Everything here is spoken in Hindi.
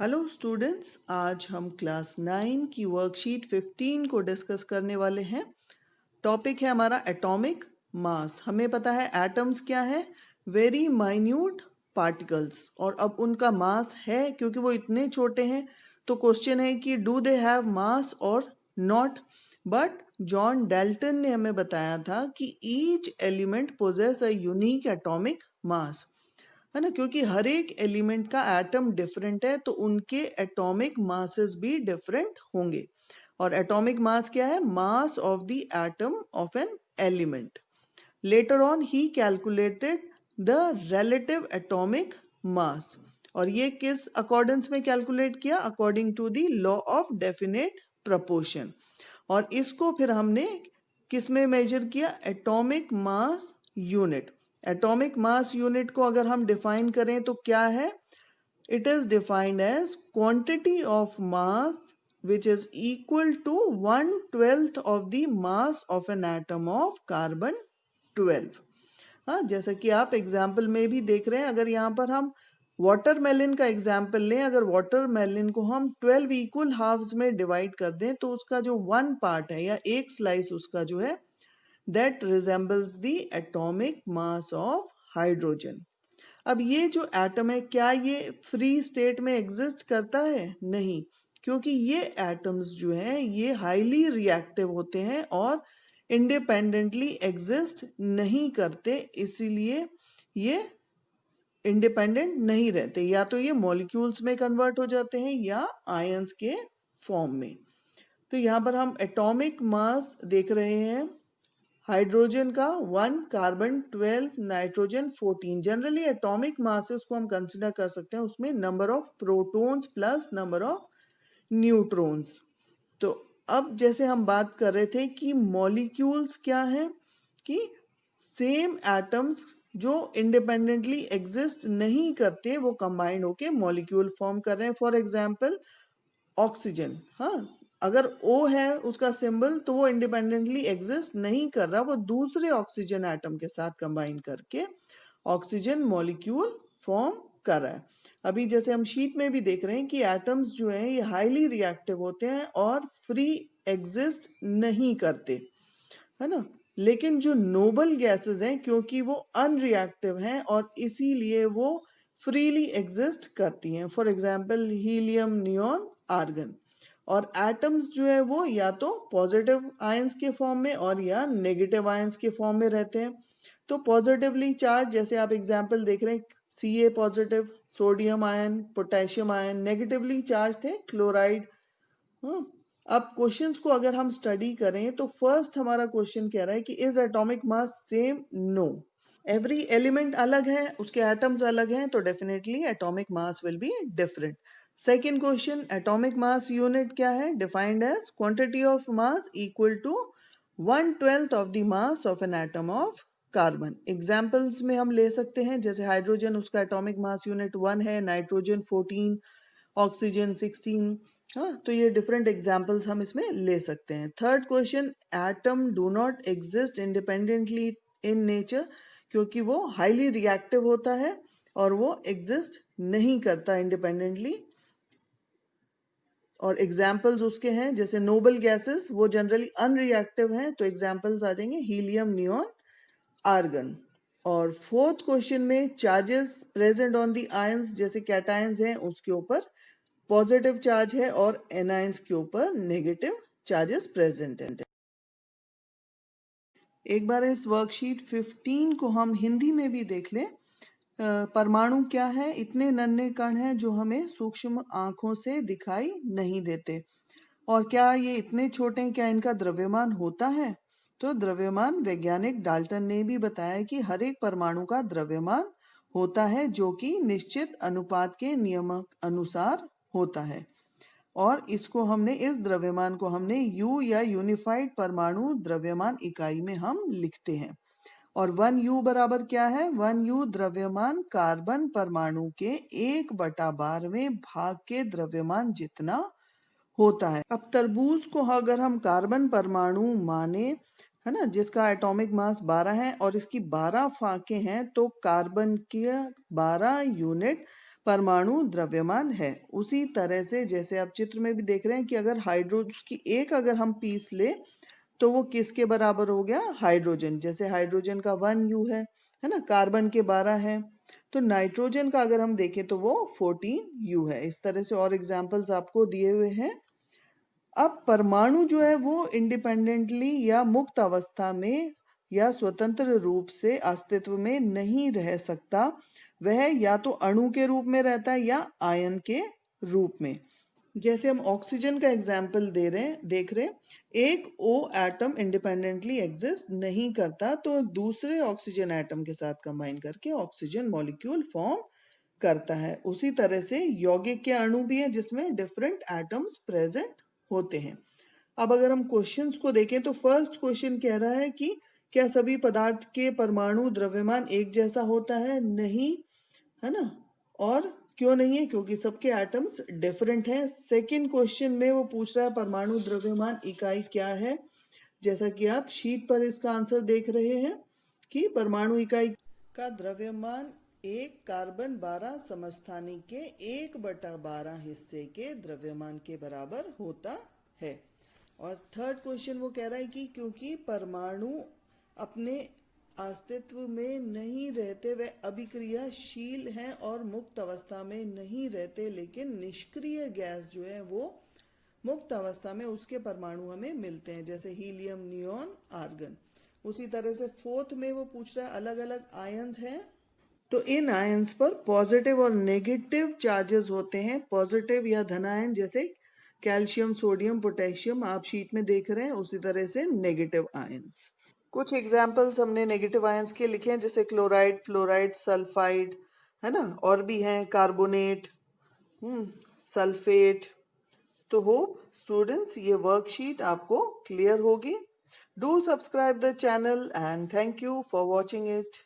हेलो स्टूडेंट्स, आज हम क्लास 9 की वर्कशीट 15 को डिस्कस करने वाले हैं। टॉपिक है हमारा एटॉमिक मास। हमें पता है एटम्स क्या है, वेरी माइन्यूट पार्टिकल्स, और अब उनका मास है क्योंकि वो इतने छोटे हैं। तो क्वेश्चन है कि डू दे हैव मास और नॉट। बट जॉन डाल्टन ने हमें बताया था कि each element possess a unique atomic mass, है ना, क्योंकि हर एक एलिमेंट का एटम डिफरेंट है तो उनके एटॉमिक मासेस भी डिफरेंट होंगे। और एटॉमिक मास क्या है? Mass of the atom of an element. Later on he calculated the relative atomic mass. और ये किस अकॉर्डेंस में कैलकुलेट किया? According to the law of definite proportion. और इसको फिर हमने किस में मेजर किया? Atomic mass unit. Atomic mass unit को अगर हम डिफाइन करें तो क्या है? It is defined as quantity of mass which is equal to 1/12 of the mass of an atom of carbon 12। हाँ, जैसा कि आप एग्जाम्पल में भी देख रहे हैं, अगर यहाँ पर हम वाटरमेलन का एग्जाम्पल लें, अगर वाटरमेलन को हम 12 इक्वल हाफ्स में डिवाइड कर दें तो उसका जो वन पार्ट है या एक स्लाइस उसका जो है, that resembles the atomic mass of hydrogen. अब ये जो एटम है, क्या ये फ्री स्टेट में एग्जिस्ट करता है? नहीं, क्योंकि ये एटम्स जो हैं ये हाईली रिएक्टिव होते हैं और इंडिपेंडेंटली एग्जिस्ट नहीं करते, इसीलिए ये इंडिपेंडेंट नहीं रहते। या तो ये मॉलिक्यूल्स में कन्वर्ट हो जाते हैं या आयंस के फॉर्म में। तो यहाँ पर हम एटॉमिक मास देख रहे हैं, हाइड्रोजन का 1, carbon 12, nitrogen 14। Generally atomic masses को हम कंसिडर कर सकते हैं उसमें number of protons plus number of neutrons. तो अब जैसे हम बात कर रहे थे कि मॉलिक्यूल्स क्या है, कि सेम एटम्स जो इंडिपेंडेंटली एग्जिस्ट नहीं करते वो कंबाइंड होके मॉलिक्यूल फॉर्म कर रहे हैं। फॉर एग्जांपल ऑक्सीजन, हाँ, अगर O है उसका सिंबल तो वो इंडिपेंडेंटली एग्जिस्ट नहीं कर रहा, वो दूसरे ऑक्सीजन एटम के साथ कंबाइन करके ऑक्सीजन मॉलिक्यूल फॉर्म कर रहा है। अभी जैसे हम शीट में भी देख रहे हैं कि एटम्स जो हैं ये हाईली रिएक्टिव होते हैं और फ्री एग्जिस्ट नहीं करते, है ना। लेकिन जो नोबल गैसेस हैं, क्योंकि वो अनरिएक्टिव हैं और इसीलिए वो फ्रीली एग्जिस्ट करती हैं। For example helium, neon, argon. और एटम्स जो है वो या तो पॉजिटिव आयंस के फॉर्म में और या नेगेटिव आयंस के फॉर्म में रहते हैं। तो पॉजिटिवली चार्ज, जैसे आप एग्जांपल देख रहे हैं, Ca positive, sodium ion, potassium ion. Negatively charge थे क्लोराइड। अब क्वेश्चंस को अगर हम स्टडी करें तो फर्स्ट हमारा क्वेश्चन कह रहा है कि is atomic mass same? No, every element अलग है, उसके एटम्स अलग हैं, तो definitely atomic mass will be different. Second question, atomic mass unit क्या है? Defined as quantity of mass equal to 1/12 of the mass of an atom of carbon. Examples में हम ले सकते हैं, जैसे हाइड्रोजन, उसका एटॉमिक मास यूनिट 1 है, नाइट्रोजन 14, ऑक्सीजन 16। हाँ, तो ये डिफरेंट एग्जाम्पल्स हम इसमें ले सकते हैं। Third question, atom do not exist independently in nature, क्योंकि वो हाईली रिएक्टिव होता है और वो एग्जिस्ट नहीं करता इंडिपेंडेंटली। और एग्जाम्पल्स उसके हैं जैसे नोबल गैसेस, वो जनरली अनरिएक्टिव हैं, तो एग्जाम्पल्स आ जाएंगे हीलियम, नियॉन, आर्गन। और फोर्थ क्वेश्चन में charges present on the ions, जैसे कैटायंस हैं उसके ऊपर पॉजिटिव चार्ज है और एनायंस के ऊपर नेगेटिव चार्जेस प्रेजेंट हैं। एक बार इस वर्कशीट 15 को हम हिंदी में भी देख लें। परमाणु क्या है? इतने नन्हे कण हैं जो हमें सूक्ष्म आंखों से दिखाई नहीं देते। और क्या ये इतने छोटे हैं? क्या इनका द्रव्यमान होता है? तो द्रव्यमान वैज्ञानिक डाल्टन ने भी बताया कि हर एक परमाणु का द्रव्यमान होता है जो कि निश्चित अनुपात के नियम अनुसार होता है। और इसको हमने, इस द्रव्यमान को हमने U या यूनिफाइड परमाणु द्रव्यमान इकाई में हम लिखते हैं। और 1U बराबर क्या है? 1U द्रव्यमान कार्बन परमाणु के 1/12वें भाग के द्रव्यमान जितना होता है। अब तरबूज को अगर हम कार्बन परमाणु माने, है ना, जिसका एटॉमिक मास 12 है और इसकी 12 फाके हैं, तो कार्बन के 12 यूनिट परमाणु द्रव्यमान है। उसी तरह से जैसे आप चित्र में भी देख रहे हैं कि अगर हाइड्रोजन की एक अगर हम पीस ले तो वो किसके बराबर हो गया, हाइड्रोजन। जैसे हाइड्रोजन का 1 U है ना, कार्बन के 12 हैं। तो नाइट्रोजन का अगर हम देखें तो वो 14 U है। इस तरह से और एग्जाम्पल्स आपको दिए हुए हैं। अब परमाणु जो है वो इंडिपेंडेंटली या मुक्त अवस्था में या स्वतंत्र रूप से अस्तित्व में नहीं रह सकता। वह या तो अणु के रूप में रहता है या आयन के रूप में। जैसे हम ऑक्सीजन का एग्जाम्पल देख रहे हैं, एक ओ एटम इंडिपेंडेंटली एग्जिस्ट नहीं करता, तो दूसरे ऑक्सीजन एटम के साथ कंबाइन करके ऑक्सीजन मॉलिक्यूल फॉर्म करता है। उसी तरह से यौगिक के अणु भी हैं जिसमें डिफरेंट एटम्स प्रेजेंट होते हैं। अब अगर हम क्वेश्चंस को देखें तो फर्स्ट क्वेश्चन कह रहा है कि क्या सभी पदार्थ के परमाणु द्रव्यमान एक जैसा होता है? नहीं, है ना। और क्यों नहीं है? क्योंकि सबके एटम्स डिफरेंट हैं। सेकंड क्वेश्चन में वो पूछ रहा है परमाणु द्रव्यमान इकाई क्या है। जैसा कि आप शीट पर इसका आंसर देख रहे हैं कि परमाणु इकाई का द्रव्यमान एक कार्बन 12 समस्थानिक के 1/12 हिस्से के द्रव्यमान के बराबर होता है। और थर्ड क्वेश्चन वो कह रहा है कि क्योंकि परमाणु अपने अस्तित्व में नहीं रहते, वे अभिक्रियाशील हैं और मुक्त अवस्था में नहीं रहते, लेकिन निष्क्रिय गैस जो है वो मुक्त अवस्था में उसके परमाणु हमें मिलते हैं, जैसे हीलियम, नियॉन, आर्गन। उसी तरह से फोर्थ में वो पूछ रहा है अलग अलग आयंस हैं, तो इन आयंस पर पॉजिटिव और नेगेटिव चार्जेस होते हैं। पॉजिटिव या धनायन जैसे कैल्शियम, सोडियम, पोटेशियम आप शीट में देख रहे हैं, उसी तरह से नेगेटिव आयंस। कुछ एग्जाम्पल्स हमने नेगेटिव आयंस के लिखे हैं, जैसे क्लोराइड, फ्लोराइड, सल्फाइड, है ना, और भी हैं कार्बोनेट, सल्फेट। तो होप स्टूडेंट्स ये वर्कशीट आपको क्लियर होगी। Do subscribe the channel and thank you for watching it.